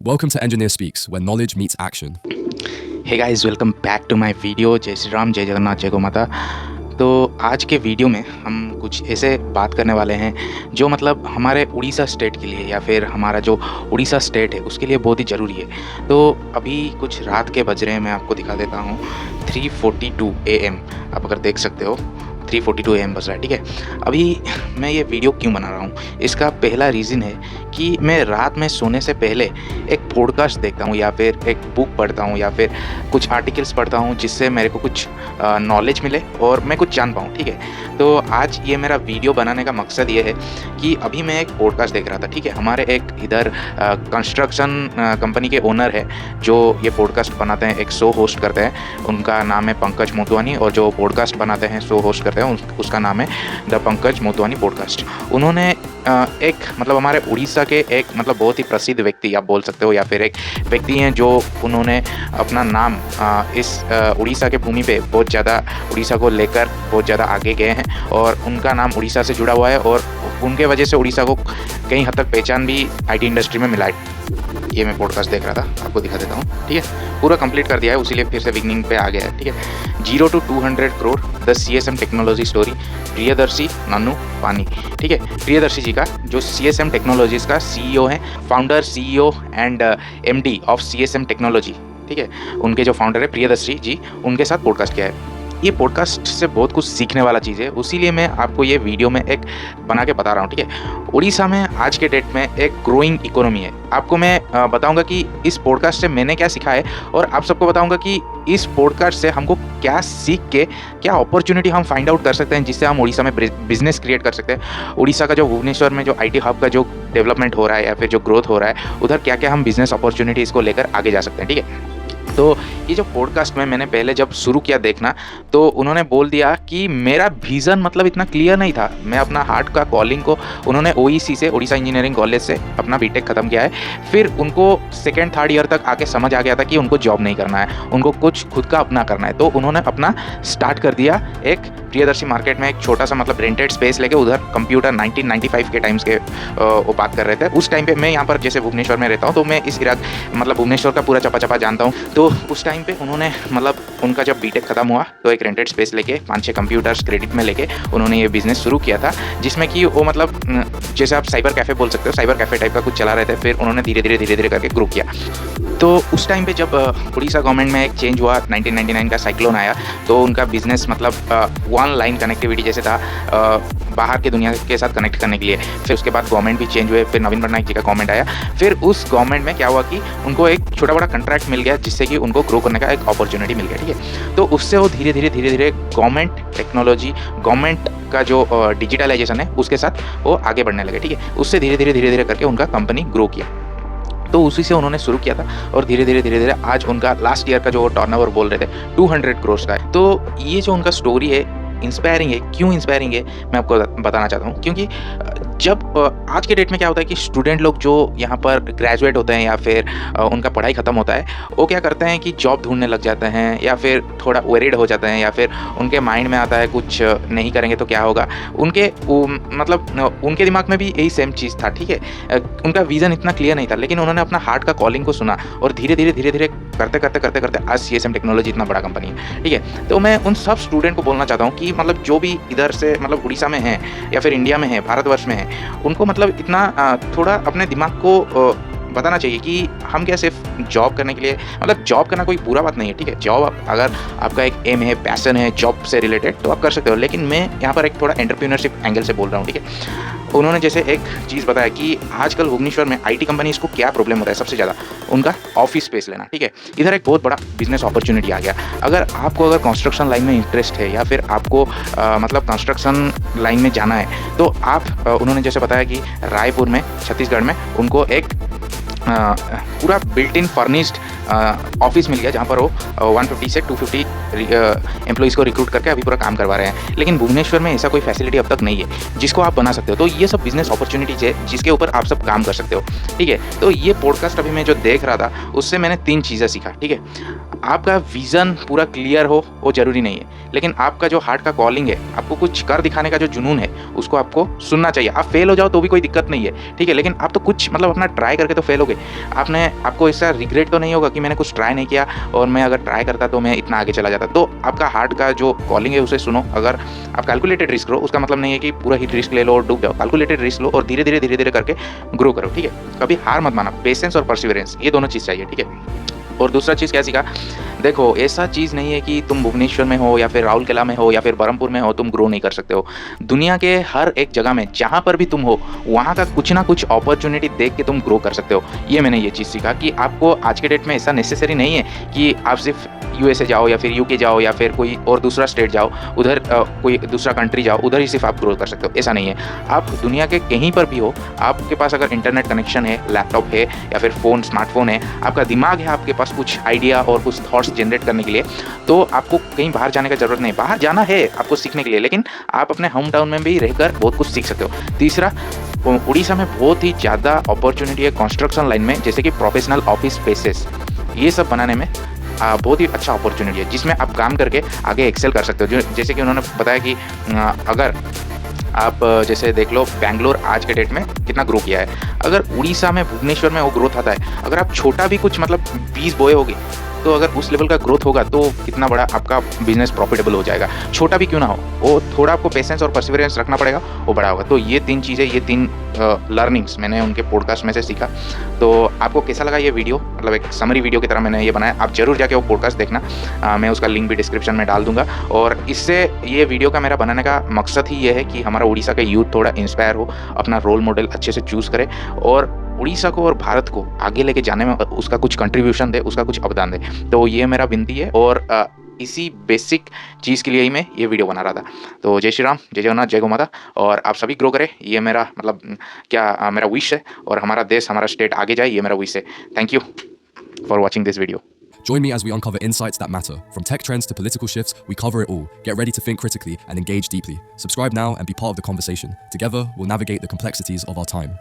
Welcome to Engineer Speaks, where knowledge meets action. Hey guys, welcome back to my video. जय श्री राम, जय जगन्नाथ, जय गौ माता। तो आज के वीडियो में हम कुछ ऐसे बात करने वाले हैं जो मतलब हमारे उड़ीसा स्टेट के लिए या फिर हमारा जो उड़ीसा स्टेट है उसके लिए बहुत ही ज़रूरी है। तो अभी कुछ रात के बज रहे हैं, मैं आपको दिखा देता हूँ। 3:42 AM आप अगर देख सकते हो, 3:42 AM बज रहा है। ठीक है, अभी मैं ये वीडियो क्यों बना रहा हूँ, इसका पहला रीज़न है कि मैं रात में सोने से पहले एक पॉडकास्ट देखता हूँ या फिर एक बुक पढ़ता हूँ या फिर कुछ आर्टिकल्स पढ़ता हूँ जिससे मेरे को कुछ नॉलेज मिले और मैं कुछ जान पाऊँ। ठीक है, तो आज ये मेरा वीडियो बनाने का मकसद ये है कि अभी मैं एक पॉडकास्ट देख रहा था। ठीक है, हमारे एक इधर कंस्ट्रक्शन कंपनी के ओनर है जो ये पॉडकास्ट बनाते हैं, एक शो होस्ट करते हैं। उनका नाम है पंकज मोटवानी और जो पॉडकास्ट बनाते हैं, शो होस्ट करते हैं, उसका नाम है द पंकज मोटवानी पॉडकास्ट। उन्होंने एक मतलब हमारे उड़ीसा के एक मतलब बहुत ही प्रसिद्ध व्यक्ति आप बोल सकते हो या फिर एक व्यक्ति हैं जो उन्होंने अपना नाम इस उड़ीसा के भूमि पे बहुत ज़्यादा उड़ीसा को लेकर बहुत ज़्यादा आगे गए हैं और उनका नाम उड़ीसा से जुड़ा हुआ है और उनके वजह से उड़ीसा को कई हद तक पहचान भी आईटी इंडस्ट्री में मिला है। ये मैं पॉडकास्ट देख रहा था, आपको दिखा देता हूँ। ठीक है, पूरा कंप्लीट कर दिया है, उसीलिए फिर से बिगनिंग पे आ गया है। ठीक है, 0 to 200 crore the CSM technology story, Priyadarshi Nanu Pany. ठीक है, प्रियदर्शी जी का जो CSM टेक्नोलॉजीज का CEO है, founder CEO and MD of CSM technology. ठीक है, उनके जो फाउंडर है प्रियदर्शी जी, उनके साथ पॉडकास्ट किया है। ये पॉडकास्ट से बहुत कुछ सीखने वाला चीज़ है, उसीलिए मैं आपको ये वीडियो में एक बना के बता रहा हूँ। ठीक है, उड़ीसा में आज के डेट में एक ग्रोइंग इकोनॉमी है। आपको मैं बताऊंगा कि इस पॉडकास्ट से मैंने क्या सीखा है और आप सबको बताऊंगा कि इस पॉडकास्ट से हमको क्या सीख के क्या अपॉर्चुनिटी हम फाइंड आउट कर सकते हैं जिससे हम उड़ीसा में बिजनेस क्रिएट कर सकते हैं। उड़ीसा का जो भुवनेश्वर में जो IT हब का जो डेवलपमेंट हो रहा है या फिर जो ग्रोथ हो रहा है, उधर क्या क्या हम बिजनेस अपॉर्चुनिटीज़ को लेकर आगे जा सकते हैं। ठीक है, तो ये जो पॉडकास्ट में मैंने पहले जब शुरू किया देखना, तो उन्होंने बोल दिया कि मेरा विज़न मतलब इतना क्लियर नहीं था। मैं अपना हार्ट का कॉलिंग को, उन्होंने OEC से, उड़ीसा इंजीनियरिंग कॉलेज से अपना बीटेक ख़त्म किया है। फिर उनको सेकेंड थर्ड ईयर तक आके समझ आ गया था कि उनको जॉब नहीं करना है, उनको कुछ खुद का अपना करना है। तो उन्होंने अपना स्टार्ट कर दिया एक प्रियदर्शी मार्केट में एक छोटा सा मतलब रेंटेड स्पेस लेके। उधर कंप्यूटर 1995 के टाइम्स के वो बात कर रहे थे। उस टाइम पे मैं यहाँ पर जैसे भुवनेश्वर में रहता हूँ, तो मैं इस इलाके मतलब भुवनेश्वर का पूरा चपा चपा जानता हूँ। तो उस टाइम पे उन्होंने मतलब उनका जब बीटेक खत्म हुआ तो एक रेंटेड स्पेस लेके 5-6 कंप्यूटर्स क्रेडिट में लेके उन्होंने ये बिजनेस शुरू किया था, जिसमें कि वो मतलब जैसे आप साइबर कैफ़े बोल सकते हो, साइबर कैफ़े टाइप का कुछ चला रहे थे। फिर उन्होंने धीरे धीरे करके ग्रो किया। तो उस टाइम पे जब उड़ीसा गवर्नमेंट में एक चेंज हुआ, 1999 का साइक्लोन आया, तो उनका बिजनेस मतलब वन लाइन कनेक्टिविटी जैसे था बाहर की दुनिया के साथ कनेक्ट करने के लिए। फिर उसके बाद गवर्नमेंट भी चेंज हुए, फिर नवीन पटनायक जी का गवर्नमेंट आया। फिर उस गवर्नमेंट में क्या हुआ कि उनको एक छोटा बड़ा कंट्रैक्ट मिल गया जिससे कि उनको ग्रो करने का एक अपॉर्चुनिटी मिल गया। ठीक है, तो उससे वो धीरे धीरे गवर्नमेंट टेक्नोलॉजी, गवर्नमेंट का जो डिजिटलाइजेशन है उसके साथ वो आगे बढ़ने लगे। ठीक है, उससे धीरे धीरे करके उनका कंपनी ग्रो किया। तो उसी से उन्होंने शुरू किया था और धीरे धीरे आज उनका लास्ट ईयर का जो टर्नओवर बोल रहे थे 200 करोड़ का है। तो ये जो उनका स्टोरी है इंस्पायरिंग है। क्यों इंस्पायरिंग है मैं आपको बताना चाहता हूँ, क्योंकि जब आज के डेट में क्या होता है कि स्टूडेंट लोग जो यहाँ पर ग्रेजुएट होते हैं या फिर उनका पढ़ाई ख़त्म होता है, वो क्या करते हैं कि जॉब ढूंढने लग जाते हैं या फिर थोड़ा वेरिड हो जाते हैं या फिर उनके माइंड में आता है कुछ नहीं करेंगे तो क्या होगा। उनके मतलब उनके दिमाग में भी यही सेम चीज़ था। ठीक है, उनका विज़न इतना क्लियर नहीं था, लेकिन उन्होंने अपना हार्ट का कॉलिंग को सुना और धीरे धीरे करते आज CSM टेक्नोलॉजी इतना बड़ा कंपनी है। ठीक है, तो मैं उन सब स्टूडेंट को बोलना चाहता हूँ कि मतलब जो भी इधर से मतलब उड़ीसा में है या फिर इंडिया में है, भारतवर्ष में है, उनको मतलब इतना थोड़ा अपने दिमाग को बताना चाहिए कि हम क्या सिर्फ जॉब करने के लिए, मतलब जॉब करना कोई बुरा बात नहीं है। ठीक है, जॉब अगर आपका एक एम है, पैशन है जॉब से रिलेटेड, तो आप कर सकते हो। लेकिन मैं यहाँ पर एक थोड़ा एंटरप्रेन्योरशिप एंगल से बोल रहा हूँ। ठीक है, उन्होंने जैसे एक चीज़ बताया कि आजकल भुवनेश्वर में IT कंपनीज को क्या प्रॉब्लम होता है, सबसे ज़्यादा उनका ऑफिस स्पेस लेना। ठीक है, इधर एक बहुत बड़ा बिजनेस अपॉर्चुनिटी आ गया। अगर कंस्ट्रक्शन लाइन में इंटरेस्ट है या फिर आपको मतलब कंस्ट्रक्शन लाइन में जाना है, तो आप उन्होंने जैसे बताया कि रायपुर में, छत्तीसगढ़ में उनको एक पूरा बिल्ट इन फर्निश्ड ऑफिस मिल गया जहाँ पर वो 150 से 250 एम्प्लॉइज़ को रिक्रूट करके अभी पूरा काम करवा रहे हैं। लेकिन भुवनेश्वर में ऐसा कोई फैसिलिटी अब तक नहीं है जिसको आप बना सकते हो। तो ये सब बिजनेस अपॉर्चुनिटीज़ है जिसके ऊपर आप सब काम कर सकते हो, ठीक है। तो ये पॉडकास्ट अभी मैं जो देख रहा था उससे मैंने 3 चीज़ें सीखा, ठीक है। आपका विज़न पूरा क्लियर हो वो ज़रूरी नहीं है, लेकिन आपका जो हार्ट का कॉलिंग है, आपको कुछ कर दिखाने का जो जुनून है, उसको आपको सुनना चाहिए। आप फेल हो जाओ तो भी कोई दिक्कत नहीं है, ठीक है, लेकिन आप तो कुछ मतलब अपना ट्राई करके तो फेल हो गए। आपको ऐसा रिग्रेट तो नहीं होगा कि मैंने कुछ ट्राई नहीं किया और मैं अगर ट्राई करता तो मैं इतना आगे चला जाता। तो आपका हार्ट का जो कॉलिंग है उसे सुनो। अगर आप कैलकुलेटेड रिस्क लो, उसका मतलब नहीं है कि पूरा ही रिस्क ले लो और डूब जाओ। कैलकुलेटेड रिस्क लो और धीरे-धीरे करके ग्रो करो, ठीक है। कभी हार मत माना। पेशेंस और परसिवरेंस ये दोनों चीज़ चाहिए, ठीक है। और दूसरा चीज़ क्या सीखा, देखो ऐसा चीज़ नहीं है कि तुम भुवनेश्वर में हो या फिर राउरकेला में हो या फिर बरहमपुर में हो तुम ग्रो नहीं कर सकते हो। दुनिया के हर एक जगह में जहाँ पर भी तुम हो वहाँ का कुछ ना कुछ अपॉर्चुनिटी देख के तुम ग्रो कर सकते हो। ये मैंने ये चीज़ सीखा कि आपको आज के डेट में ऐसा नेसेसरी नहीं है कि आप सिर्फ यूएसए जाओ या फिर यूके जाओ या फिर कोई और दूसरा स्टेट जाओ, उधर कोई दूसरा कंट्री जाओ, उधर ही सिर्फ आप ग्रो कर सकते हो, ऐसा नहीं है। आप दुनिया के कहीं पर भी हो, आपके पास अगर इंटरनेट कनेक्शन है, लैपटॉप है या फिर स्मार्टफोन है, आपका दिमाग है, आपके पास कुछ आइडिया और कुछ थॉट्स जनरेट करने के लिए, तो आपको कहीं बाहर जाने का ज़रूरत नहीं। बाहर जाना है आपको सीखने के लिए, लेकिन आप अपने होम टाउन में भी रहकर बहुत कुछ सीख सकते हो। तीसरा, उड़ीसा में बहुत ही ज़्यादा अपॉर्चुनिटी है कंस्ट्रक्शन लाइन में, जैसे कि प्रोफेशनल ऑफिस स्पेसेस, ये सब बनाने में बहुत ही अच्छा अपॉर्चुनिटी है जिसमें आप काम करके आगे एक्सेल कर सकते हो। जैसे कि उन्होंने बताया कि अगर आप जैसे देख लो बैंगलोर आज के डेट में कितना ग्रो किया है, अगर उड़ीसा में भुवनेश्वर में वो ग्रोथ आता है, अगर आप छोटा भी कुछ मतलब बीज बोए होगे तो अगर उस लेवल का ग्रोथ होगा तो कितना बड़ा आपका बिजनेस प्रॉफिटेबल हो जाएगा। छोटा भी क्यों ना हो, वो थोड़ा आपको पेशेंस और परसिवरेंस रखना पड़ेगा, वो बड़ा होगा। तो ये 3 चीज़ें, ये 3 लर्निंग्स मैंने उनके पॉडकास्ट में से सीखा। तो आपको कैसा लगा ये वीडियो, मतलब एक समरी वीडियो की तरह मैंने ये बनाया। आप जरूर जाके वो पॉडकास्ट देखना, मैं उसका लिंक भी डिस्क्रिप्शन में डाल दूंगा। और इससे ये वीडियो का मेरा बनाने का मकसद ही ये है कि हमारा उड़ीसा का यूथ थोड़ा इंस्पायर हो, अपना रोल मॉडल अच्छे से चूज़ करे और उड़ीसा को और भारत को आगे लेके जाने में उसका कुछ कंट्रीब्यूशन दे, उसका कुछ अवदान दे। तो ये मेरा विनती है और इसी बेसिक चीज़ के लिए ही मैं ये वीडियो बना रहा था। तो जय श्री राम, जय जगन्नाथ, जय गौ माता, और आप सभी ग्रो करें, ये मेरा मतलब मेरा विश है, और हमारा देश, हमारा स्टेट आगे जाए, ये मेरा विश है। Thank you for watching this video. Join me as we uncover insights that matter. From tech trends to political shifts, we cover it all. Get ready to think critically and engage deeply. Subscribe now and be part of the conversation. Together, we'll navigate the complexities of our time.